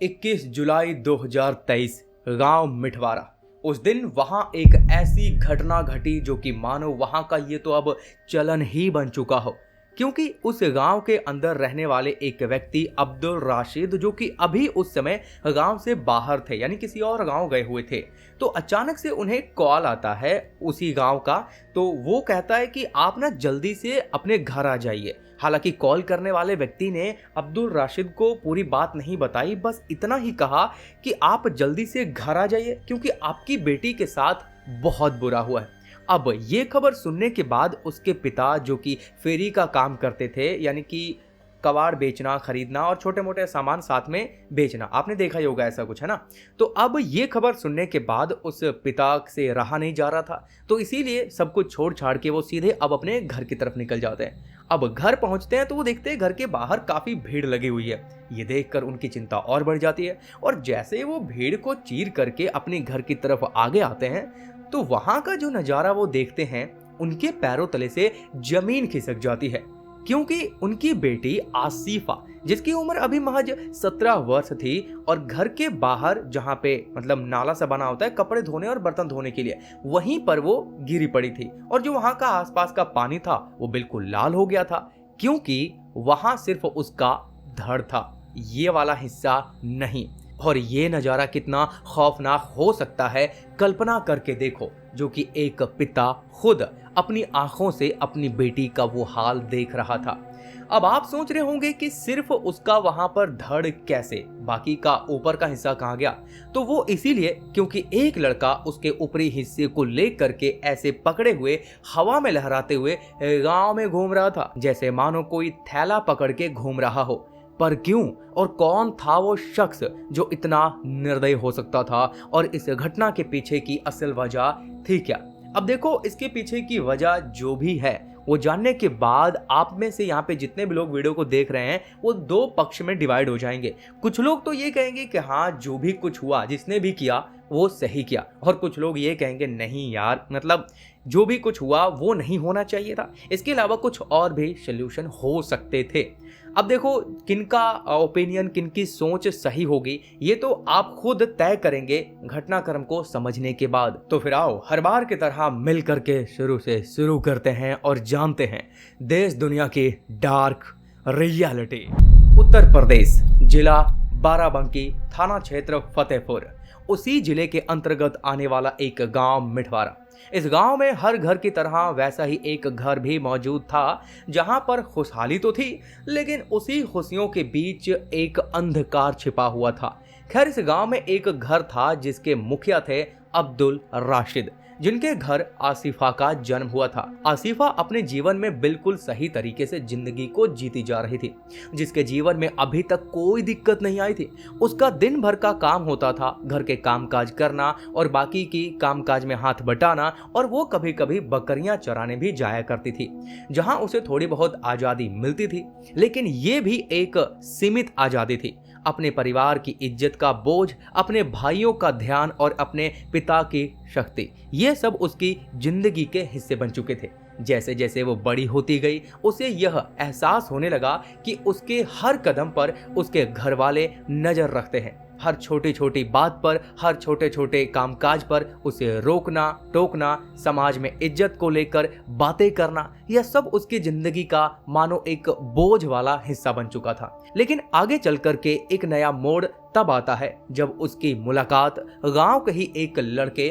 21 जुलाई 2023 गांव मिठवारा। उस दिन वहां एक ऐसी घटना घटी जो कि मानो वहां का ये तो अब चलन ही बन चुका हो, क्योंकि उस गांव के अंदर रहने वाले एक व्यक्ति अब्दुल राशिद, जो कि अभी उस समय गांव से बाहर थे, यानी किसी और गांव गए हुए थे, तो अचानक से उन्हें कॉल आता है उसी गांव का। तो वो कहता है कि आप ना जल्दी से अपने घर आ जाइए। हालांकि कॉल करने वाले व्यक्ति ने अब्दुल राशिद को पूरी बात नहीं बताई, बस इतना ही कहा कि आप जल्दी से घर आ जाइए क्योंकि आपकी बेटी के साथ बहुत बुरा हुआ है। अब ये खबर सुनने के बाद उसके पिता, जो कि फेरी का काम करते थे, यानी कि कबाड़ बेचना, खरीदना और छोटे मोटे सामान साथ में बेचना, आपने देखा ही होगा ऐसा कुछ, है ना। तो अब ये खबर सुनने के बाद उस पिता से रहा नहीं जा रहा था, तो इसीलिए सब कुछ छोड़ छाड़ के वो सीधे अब अपने घर की तरफ निकल जाते हैं। अब घर पहुंचते हैं तो वो देखते हैं घर के बाहर काफी भीड़ लगी हुई है। ये देखकर उनकी चिंता और बढ़ जाती है, और जैसे वो भीड़ को चीर करके अपने घर की तरफ आगे आते हैं तो वहां का जो नजारा वो देखते हैं, उनके पैरों तले से जमीन खिसक जाती है, क्योंकि उनकी बेटी आसिफा, जिसकी उम्र अभी महज 17 वर्ष थी, और घर के बाहर जहां पे मतलब नाला सा बना होता है कपड़े धोने और बर्तन धोने के लिए, वहीं पर वो गिरी पड़ी थी। और जो वहां का आसपास का पानी था वो बिल्कुल लाल हो गया था, क्योंकि वहां सिर्फ उसका धड़ था, ये वाला हिस्सा नहीं। और ये नज़ारा कितना खौफनाक हो सकता है कल्पना करके देखो, जो कि एक पिता खुद अपनी आंखों से अपनी बेटी का वो हाल देख रहा था। अब आप सोच रहे होंगे कि सिर्फ उसका वहां पर धड़ कैसे, बाकी का ऊपर का हिस्सा कहां गया? तो वो इसीलिए क्योंकि एक लड़का उसके ऊपरी हिस्से को लेकर के ऐसे पकड़े हुए हवा में लहराते हुए गांव में घूम रहा था, जैसे मानो कोई थैला पकड़ के घूम रहा हो। पर क्यों और कौन था वो शख्स जो इतना निर्दयी हो सकता था, और इस घटना के पीछे की असल वजह थी क्या? अब देखो, इसके पीछे की वजह जो भी है वो जानने के बाद आप में से यहाँ पे जितने भी लोग वीडियो को देख रहे हैं वो दो पक्ष में डिवाइड हो जाएंगे। कुछ लोग तो ये कहेंगे कि हाँ, जो भी कुछ हुआ, जिसने भी किया वो सही किया, और कुछ लोग ये कहेंगे नहीं यार, मतलब जो भी कुछ हुआ वो नहीं होना चाहिए था, इसके अलावा कुछ और भी सोल्यूशन हो सकते थे। अब देखो, किनका ओपिनियन, किनकी सोच सही होगी, ये तो आप खुद तय करेंगे घटनाक्रम को समझने के बाद। तो फिर आओ हर बार की तरह मिल करके शुरू से शुरू करते हैं और जानते हैं देश दुनिया की डार्क रियलिटी। उत्तर प्रदेश, जिला बाराबंकी, थाना क्षेत्र फतेहपुर, उसी जिले के अंतर्गत आने वाला एक गांव मिठवारा। इस गांव में हर घर की तरह वैसा ही एक घर भी मौजूद था, जहां पर खुशहाली तो थी, लेकिन उसी खुशियों के बीच एक अंधकार छिपा हुआ था। खैर, इस गांव में एक घर था जिसके मुखिया थे अब्दुल राशिद, जिनके घर आसिफा का जन्म हुआ था। आसिफा अपने जीवन में बिल्कुल सही तरीके से जिंदगी को जीती जा रही थी, जिसके जीवन में अभी तक कोई दिक्कत नहीं आई थी। उसका दिन भर का काम होता था घर के कामकाज करना और बाकी की कामकाज में हाथ बटाना, और वो कभी कभी बकरियां चराने भी जाया करती थी, जहां उसे थोड़ी बहुत आजादी मिलती थी, लेकिन ये भी एक सीमित आजादी थी। अपने परिवार की इज्जत का बोझ, अपने भाइयों का ध्यान और अपने पिता की शक्ति, ये सब उसकी जिंदगी के हिस्से बन चुके थे। जैसे जैसे वो बड़ी होती गई, उसे यह एहसास होने लगा कि उसके हर कदम पर उसके घर वाले नजर रखते हैं। हर छोटी छोटी बात पर, हर छोटे छोटे कामकाज पर उसे रोकना टोकना, समाज में इज्जत को लेकर बातें करना, यह सब उसकी जिंदगी का मानो एक बोझ वाला हिस्सा बन चुका था। लेकिन आगे चल करके एक नया मोड़ तब आता है जब उसकी मुलाकात गांव के ही एक लड़के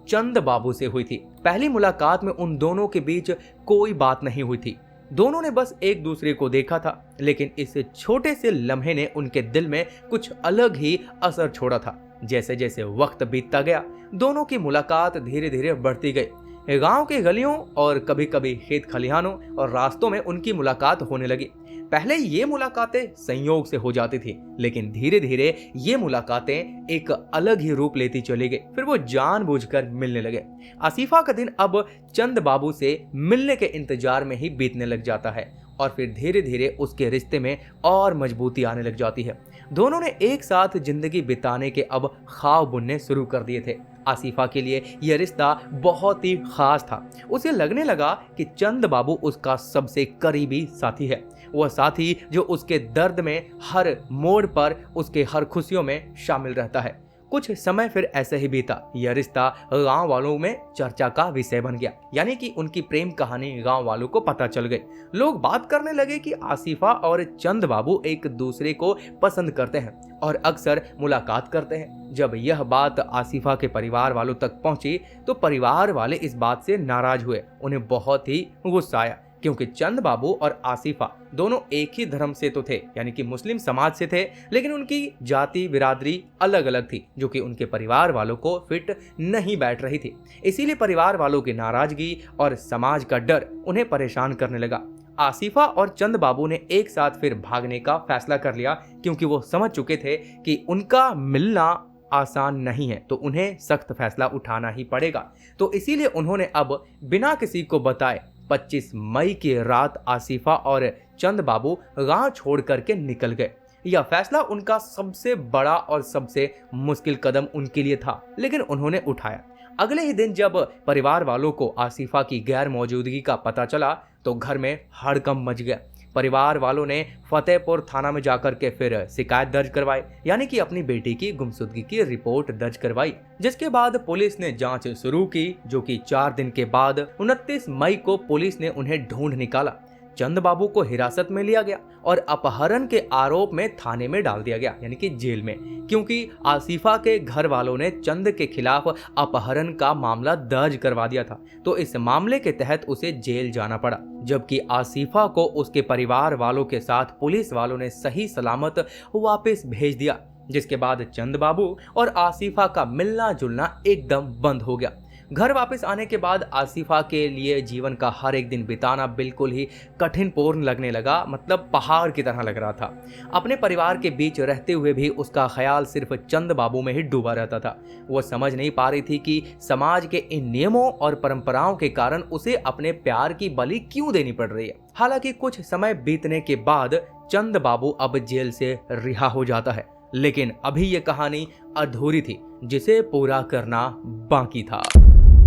चंद बाबू से हुई थी। पहली मुलाकात में उन दोनों के बीच कोई बात नहीं हुई थी, दोनों ने बस एक दूसरे को देखा था, लेकिन इस छोटे से लम्हे ने उनके दिल में कुछ अलग ही असर छोड़ा था। जैसे जैसे वक्त बीतता गया, दोनों की मुलाकात धीरे धीरे बढ़ती गई। गांव के गलियों और कभी कभी खेत खलिहानों और रास्तों में उनकी मुलाकात होने लगी। पहले ये मुलाकातें संयोग से हो जाती थी, लेकिन धीरे धीरे ये मुलाकातें एक अलग ही रूप लेती चली गई। फिर वो जानबूझकर मिलने लगे। आसिफा का दिन अब चंद बाबू से मिलने के इंतजार में ही बीतने लग जाता है, और फिर धीरे धीरे उसके रिश्ते में और मजबूती आने लग जाती है। दोनों ने एक साथ जिंदगी बिताने के अब ख्वाब बुनने शुरू कर दिए थे। आसिफा के लिए यह रिश्ता बहुत ही खास था। उसे लगने लगा कि चंद बाबू उसका सबसे करीबी साथी है। वह साथी जो उसके दर्द में हर मोड़ पर उसके हर खुशियों में शामिल रहता है। कुछ समय फिर ऐसे ही बीता। यह रिश्ता गांव वालों में चर्चा का विषय बन गया, यानी कि उनकी प्रेम कहानी गांव वालों को पता चल गई। लोग बात करने लगे कि आसिफा और चंद बाबू एक दूसरे को पसंद करते हैं और अक्सर मुलाकात करते हैं। जब यह बात आसिफा के परिवार वालों तक पहुंची तो परिवार वाले इस बात से नाराज हुए। उन्हें बहुत ही गुस्सा आया, क्योंकि चंद बाबू और आसिफा दोनों एक ही धर्म से तो थे, यानी कि मुस्लिम समाज से थे, लेकिन उनकी जाति बिरादरी अलग अलग थी, जो कि उनके परिवार वालों को फिट नहीं बैठ रही थी। इसीलिए परिवार वालों की नाराजगी और समाज का डर उन्हें परेशान करने लगा। आसिफा और चंद बाबू ने एक साथ फिर भागने का फैसला कर लिया, क्योंकि वो समझ चुके थे कि उनका मिलना आसान नहीं है, तो उन्हें सख्त फैसला उठाना ही पड़ेगा। तो इसीलिए उन्होंने अब बिना किसी को बताए 25 मई की रात आसिफा और चंद बाबू गांव छोड़ करके निकल गए। यह फैसला उनका सबसे बड़ा और सबसे मुश्किल कदम उनके लिए था, लेकिन उन्होंने उठाया। अगले ही दिन जब परिवार वालों को आसिफा की गैर मौजूदगी का पता चला तो घर में हड़कंप मच गया। परिवार वालों ने फतेहपुर थाना में जाकर के फिर शिकायत दर्ज करवाई, यानी कि अपनी बेटी की गुमशुदगी की रिपोर्ट दर्ज करवाई, जिसके बाद पुलिस ने जांच शुरू की, जो कि 4 दिन के बाद 29 मई को पुलिस ने उन्हें ढूंढ निकाला। चंद बाबू को हिरासत में लिया गया और अपहरण के आरोप में थाने में डाल दिया गया, यानी कि जेल में, क्योंकि आसिफा के घर वालों ने चंद के खिलाफ अपहरण का मामला दर्ज करवा दिया था। तो इस मामले के तहत उसे जेल जाना पड़ा, जबकि आसिफा को उसके परिवार वालों के साथ पुलिस वालों ने सही सलामत वापस भेज दिया। जिसके बाद चंद बाबू और आसिफा का मिलना जुलना एकदम बंद हो गया। घर वापस आने के बाद आसिफा के लिए जीवन का हर एक दिन बिताना बिल्कुल ही कठिनपूर्ण लगने लगा, मतलब पहाड़ की तरह लग रहा था। अपने परिवार के बीच रहते हुए भी उसका ख्याल सिर्फ चंद बाबू में ही डूबा रहता था। वो समझ नहीं पा रही थी कि समाज के इन नियमों और परंपराओं के कारण उसे अपने प्यार की बलि क्यों देनी पड़ रही है। हालांकि कुछ समय बीतने के बाद चंद बाबू अब जेल से रिहा हो जाता है, लेकिन अभी ये कहानी अधूरी थी, जिसे पूरा करना बाकी था।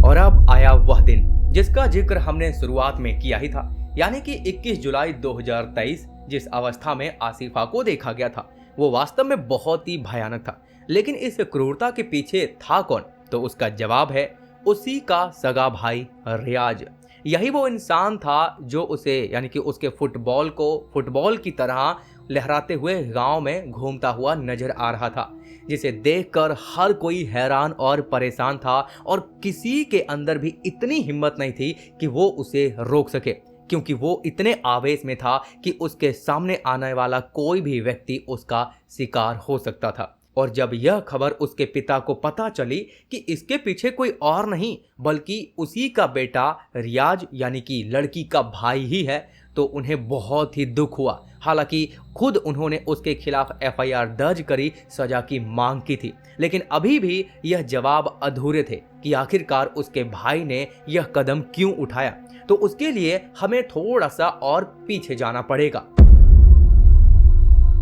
और अब आया वह दिन जिसका जिक्र हमने शुरुआत में किया ही था, यानी कि 21 जुलाई 2023। जिस अवस्था में आसिफा को देखा गया था वो वास्तव में बहुत ही भयानक था। लेकिन इस क्रूरता के पीछे था कौन? तो उसका जवाब है उसी का सगा भाई रियाज। यही वो इंसान था जो उसे, यानी कि उसके फुटबॉल को फुटबॉल की तरह लहराते हुए गांव में घूमता हुआ नजर आ रहा था, जिसे देखकर हर कोई हैरान और परेशान था और किसी के अंदर भी इतनी हिम्मत नहीं थी कि वो उसे रोक सके, क्योंकि वो इतने आवेश में था कि उसके सामने आने वाला कोई भी व्यक्ति उसका शिकार हो सकता था। और जब यह खबर उसके पिता को पता चली कि इसके पीछे कोई और नहीं बल्कि उसी का बेटा रियाज, यानी कि लड़की का भाई ही है, तो उन्हें बहुत ही दुख हुआ। हालांकि खुद उन्होंने उसके खिलाफ एफआईआर दर्ज करी, सजा की मांग की थी, लेकिन अभी भी यह जवाब अधूरे थे कि आखिरकार उसके भाई ने यह कदम क्यों उठाया। तो उसके लिए हमें थोड़ा सा और पीछे जाना पड़ेगा।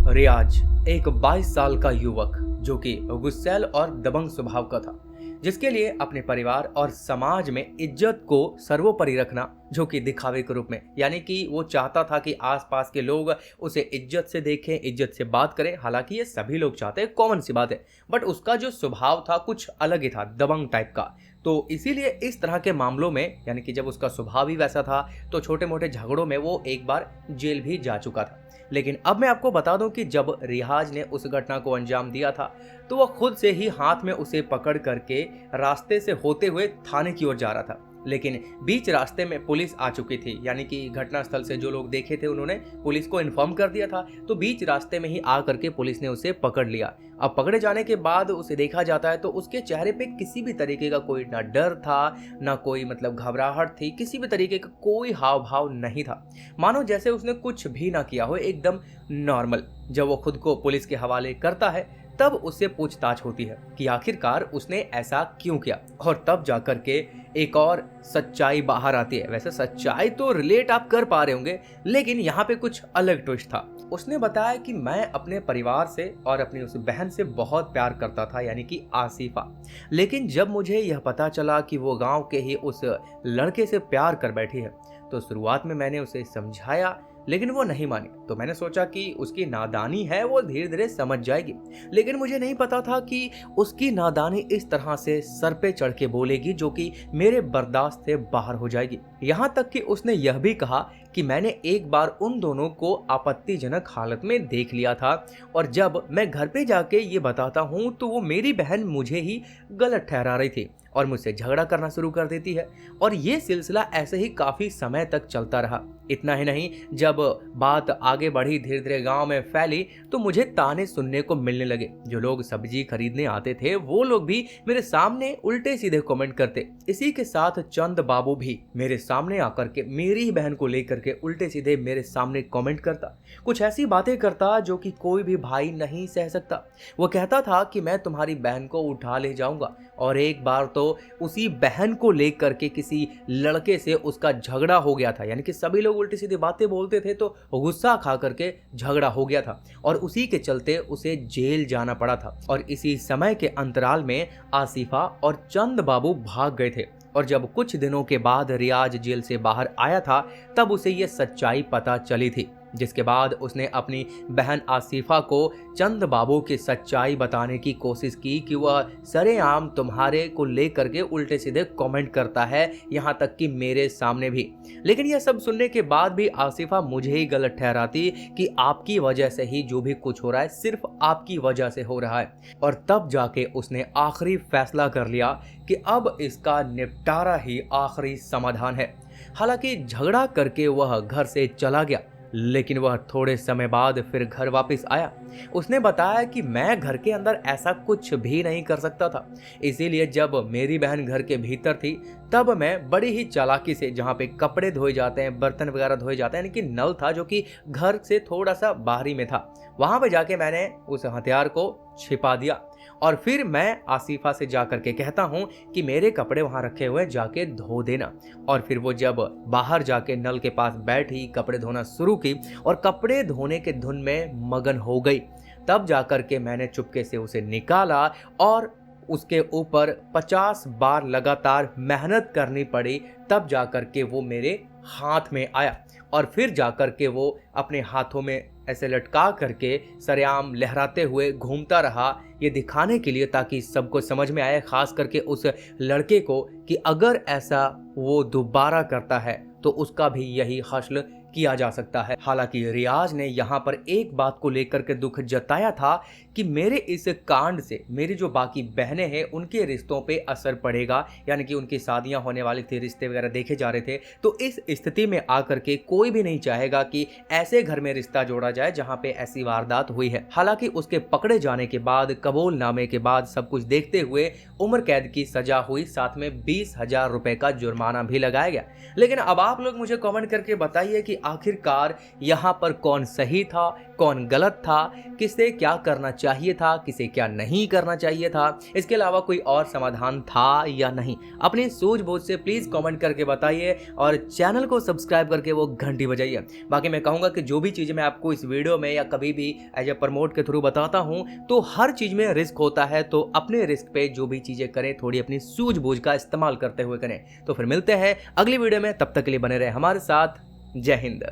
रियाज एक 22 साल का युवक जो कि गुस्सैल और दबंग स्वभाव का था, जिसके लिए अपने परिवार और समाज में इज्जत को सर्वोपरि रखना, जो कि दिखावे के रूप में, यानी कि वो चाहता था कि आसपास के लोग उसे इज्जत से देखें, इज्जत से बात करें। हालांकि ये सभी लोग चाहते हैं, कॉमन सी बात है, बट उसका जो स्वभाव था कुछ अलग ही था, दबंग टाइप का। तो इसीलिए इस तरह के मामलों में, यानी कि जब उसका स्वभाव ही वैसा था, तो छोटे मोटे झगड़ों में वो एक बार जेल भी जा चुका था। लेकिन अब मैं आपको बता दूं कि जब रियाज ने उस घटना को अंजाम दिया था तो वह खुद से ही हाथ में उसे पकड़ करके रास्ते से होते हुए थाने की ओर जा रहा था। लेकिन बीच रास्ते में पुलिस आ चुकी थी, यानी कि घटनास्थल से जो लोग देखे थे उन्होंने पुलिस को इन्फॉर्म कर दिया था। तो बीच रास्ते में ही आ करके पुलिस ने उसे पकड़ लिया। अब पकड़े जाने के बाद उसे देखा जाता है तो उसके चेहरे पे किसी भी तरीके का कोई ना डर था, ना कोई मतलब घबराहट थी, किसी भी तरीके का कोई हाव भाव नहीं था, मानो जैसे उसने कुछ भी ना किया हो, एकदम नॉर्मल। जब वो खुद को पुलिस के हवाले करता है तब उससे पूछताछ होती है कि आखिरकार उसने ऐसा क्यों किया, और तब जाकर के एक और सच्चाई बाहर आती है। वैसे सच्चाई तो रिलेट आप कर पा रहे होंगे, लेकिन यहाँ पे कुछ अलग ट्विस्ट था। उसने बताया कि मैं अपने परिवार से और अपनी उस बहन से बहुत प्यार करता था, यानी कि आसिफा। लेकिन जब मुझे यह पता चला कि वो गांव के ही उस लड़के से प्यार कर बैठी है तो शुरुआत में मैंने उसे समझाया, लेकिन वो नहीं मानी। तो मैंने सोचा कि उसकी नादानी है, वो धीरे धीरे समझ जाएगी। लेकिन मुझे नहीं पता था कि उसकी नादानी इस तरह से सर पे चढ़ के बोलेगी जो कि मेरे बर्दाश्त से बाहर हो जाएगी। यहाँ तक कि उसने यह भी कहा कि मैंने एक बार उन दोनों को आपत्तिजनक हालत में देख लिया था और जब मैं घर पे जाके ये बताता हूँ तो वो मेरी बहन मुझे ही गलत ठहरा रही थी और मुझसे झगड़ा करना शुरू कर देती है। और ये सिलसिला ऐसे ही काफ़ी समय तक चलता रहा। इतना ही नहीं, जब बात आगे बढ़ी, धीरे धीरे गांव में फैली, तो मुझे ताने सुनने को मिलने लगे। जो लोग सब्जी खरीदने आते थे वो लोग भी मेरे सामने उल्टे सीधे कमेंट करते। इसी के साथ चंद बाबू भी मेरे सामने आकर के मेरी ही बहन को लेकर के उल्टे सीधे मेरे सामने कमेंट करता, कुछ ऐसी बातें करता जो कि कोई भी भाई नहीं सह सकता। वो कहता था कि मैं तुम्हारी बहन को उठा ले जाऊंगा, और एक बार तो उसी बहन को लेकर के किसी लड़के से उसका झगड़ा हो गया था। यानी कि सभी लोग उल्टी सीधी बातें बोलते थे तो गुस्सा खा करके झगड़ा हो गया था और उसी के चलते उसे जेल जाना पड़ा था। और इसी समय के अंतराल में आसिफा और चंद बाबू भाग गए थे और जब कुछ दिनों के बाद रियाज जेल से बाहर आया था तब उसे ये सच्चाई पता चली थी, जिसके बाद उसने अपनी बहन आसिफा को चंद बाबू की सच्चाई बताने की कोशिश की कि वह सरेआम तुम्हारे को लेकर के उल्टे सीधे कमेंट करता है, यहाँ तक कि मेरे सामने भी। लेकिन यह सब सुनने के बाद भी आसिफा मुझे ही गलत ठहराती कि आपकी वजह से ही जो भी कुछ हो रहा है सिर्फ आपकी वजह से हो रहा है। और तब जाके उसने आखिरी फैसला कर लिया कि अब इसका निपटारा ही आखिरी समाधान है। हालांकि झगड़ा करके वह घर से चला गया, लेकिन वह थोड़े समय बाद फिर घर वापस आया। उसने बताया कि मैं घर के अंदर ऐसा कुछ भी नहीं कर सकता था, इसीलिए जब मेरी बहन घर के भीतर थी तब मैं बड़ी ही चालाकी से, जहाँ पे कपड़े धोए जाते हैं, बर्तन वगैरह धोए जाते हैं, यानी कि नल था जो कि घर से थोड़ा सा बाहरी में था, वहाँ पे जाके मैंने उस हथियार को छिपा दिया और फिर मैं आसिफा से जा करके कहता हूँ कि मेरे कपड़े वहाँ रखे हुए जाके धो देना। और फिर वो जब बाहर जाके नल के पास बैठी, कपड़े धोना शुरू की और कपड़े धोने के धुन में मगन हो गई, तब जा करके मैंने चुपके से उसे निकाला और उसके ऊपर 50 बार लगातार मेहनत करनी पड़ी, तब जा करके वो मेरे हाथ में आया। और फिर जाकर के वो अपने हाथों में ऐसे लटका करके सरेआम लहराते हुए घूमता रहा, ये दिखाने के लिए ताकि सबको समझ में आए, खास करके उस लड़के को, कि अगर ऐसा वो दोबारा करता है तो उसका भी यही हश्र किया जा सकता है। हालांकि रियाज ने यहाँ पर एक बात को लेकर के दुख जताया था कि मेरे इस कांड से मेरी जो बाकी बहनें हैं उनके रिश्तों पे असर पड़ेगा, यानी कि उनकी शादियां होने वाली थी, रिश्ते वगैरह देखे जा रहे थे। तो इस स्थिति में आकर के कोई भी नहीं चाहेगा कि ऐसे घर में रिश्ता जोड़ा जाए जहां पे ऐसी वारदात हुई है। हालांकि उसके पकड़े जाने के बाद, कबूलनामे के बाद, सब कुछ देखते हुए उम्र कैद की सजा हुई, साथ में 20,000 रुपए का जुर्माना भी लगाया गया। लेकिन अब आप लोग मुझे कमेंट करके बताइए कि आखिरकार यहाँ पर कौन सही था, कौन गलत था, किसे क्या करना चाहिए था, किसे क्या नहीं करना चाहिए था, इसके अलावा कोई और समाधान था या नहीं। अपनी सूझबूझ से प्लीज कमेंट करके बताइए और चैनल को सब्सक्राइब करके वो घंटी बजाइए। बाकी मैं कहूंगा कि जो भी चीजें मैं आपको इस वीडियो में या कभी भी एज ए प्रमोट के थ्रू बताता हूं तो हर चीज में रिस्क होता है, तो अपने रिस्क पे जो भी चीजें करें थोड़ी अपनी सूझबूझ का इस्तेमाल करते हुए करें। तो फिर मिलते हैं अगली वीडियो में, तब तक के लिए बने रहे हमारे साथ। जय हिंद।